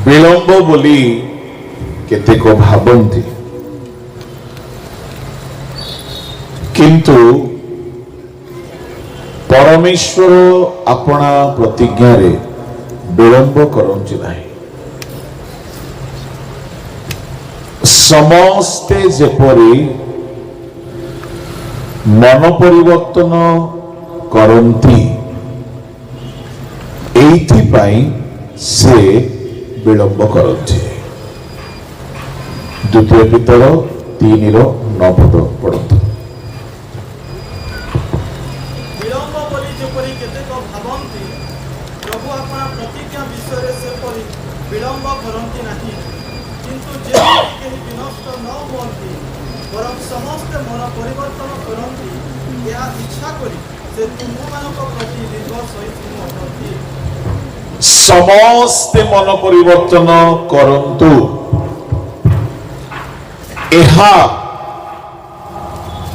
विलंब बोली केतेक भाबंती किंतु परमेश्वर अपना प्रतिज्ञा रे विलंब करंती नाही। समस्ते जेपरी मन परिवर्तन करंती एइथिपाई से विलंब करंती। द्वितीय पितर 3:9 पद पढ़तु। विलंब बोली जेपरि केतेक भाबंती प्रभु अपना प्रतिज्ञा विषय सेपरि विलंब करंती नाही। किंतु जेपरि केहि विनष्ट न हुअन्ति वरं समस्त मन परिवर्तन करंती या इच्छा करी से तुमମାନଙ୍କ प्रति दीर्घ सहिष्णु अटंती। समस्ते मन परिवर्तन करंतु एहा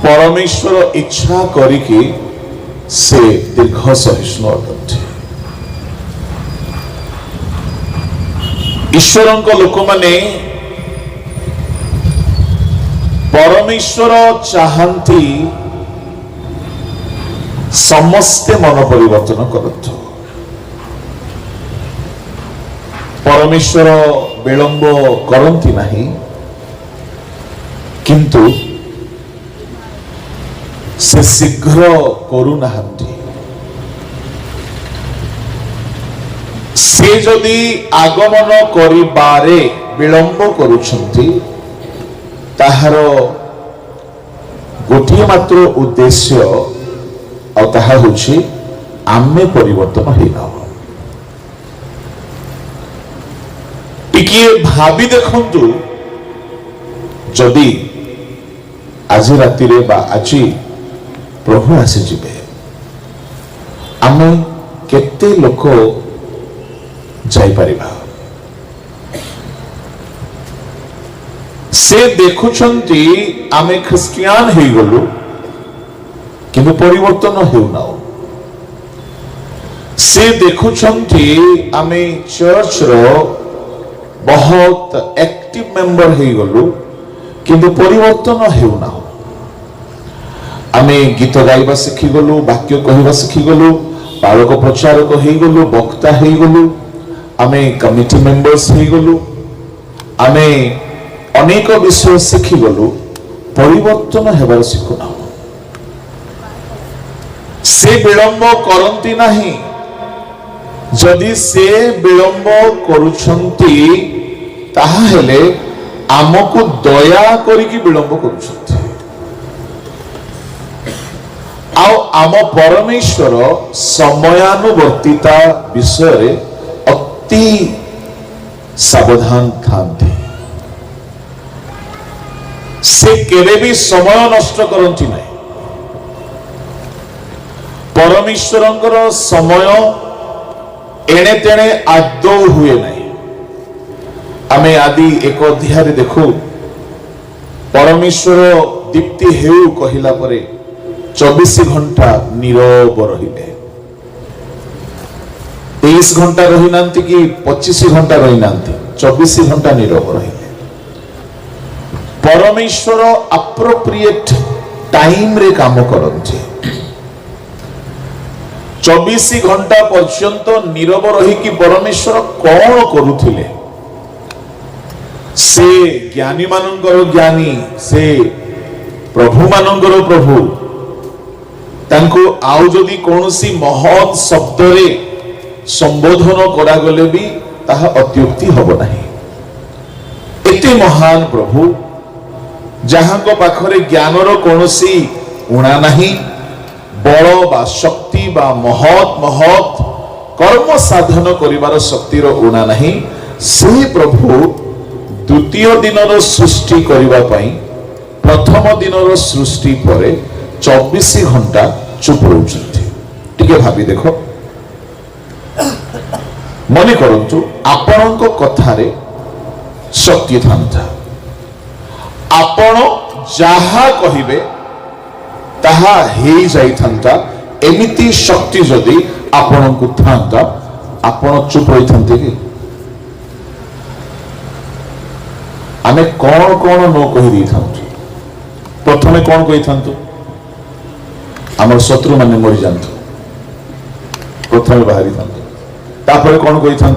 परमेश्वर इच्छा करिकी से दीर्घ सहिष्णु अटंती। ईश्वरंक लोक माने परमेश्वर चाहती समस्ते मन परिवर्तन करतु। परमेश्वर विलंब करंती नहीं किंतु से शीघ्र करू नाहंती। से जदि आगमन करिबारे विलंब करुछंती ताहार गोटिए मात्र उद्देश्य और ताहा होछि आमे परिवर्तन हेना। टिकिए भाबी देखंतु जदि आज राति रे बा आजी प्रभु आसी जिबे आमे केते लोक जाई परिबा। से देखुछंती आमे ख्रिस्टियान हे गलु किंतु परिवर्तन हेउना। से देखुछंती आमे चर्च रो बहुत एक्टिव मेंबर हे गलु किंतु परिवर्तन हेउना। आमे गीत गाइबा सिखी गलु, वाक्य कहवा सिखी गलु, बालक प्रचारक हे गलु, वक्ता हे गलु, आमे कमिटी मेंबर्स हे गलु, आमे अनेक विषय शिखी गलु, परिवर्तन हेबार शिखुना। से विलंब करंती नहीं। जदि से विलंब करुछंती ताहा हेले आमको दया करिकी विलंब करुछंती। आउ आम परमेश्वर समयानुवर्तिता विषय अति सावधान थांती। से केवे भी समय नष्ट करंती नहीं। परमेश्वरंकर समय एणे तेणे आदौ हुए नहीं। आमे आदि एक अध्याय देखु परमेश्वर दीप्ति हेउ कहिला परे 24 घंटा नीरव रहिले। 23 घंटा रही नांती कि 25 घंटा रही नांती, 24 घंटा नीरव रहिले। परमेश्वर अप्रोप्रिएट टाइम रे काम करंती। 24 घंटा पर्यंत नीरव रही कि परमेश्वर कौन करुथिले। से ज्ञानी मानंकर ज्ञानी, से प्रभु मानंकर प्रभु, तांको आउ जदि कोनोसी महत् शब्द रे संबोधन करा गले भी ताहा अत्युक्ति हबो नाही। एते महान प्रभु जहां को पाखरे ज्ञानर कोनोसी उणा नहीं, बल बा शक्ति बा महत् महत् कर्म साधन करिवार शक्तिर उणा नहीं, से प्रभु द्वितीय दिनर सृष्टि करिवा पई प्रथम दिनर सृष्टि परे 24 घंटा चुप रहउछंती। टिके भाबी देखो, मने करंतु आपणक कथारे शक्ति थांता। आपण जहा कहिबे ताहा हे जाई थांता। एमिति शक्ति जदि आपणक थांता आपण चुप रही थांते कि आमे कौन कौन न कही दी था प्रथमे कौन कही था आमर शत्रु माने मरी जातु प्रथमे बाहरी था तापर कौन कही था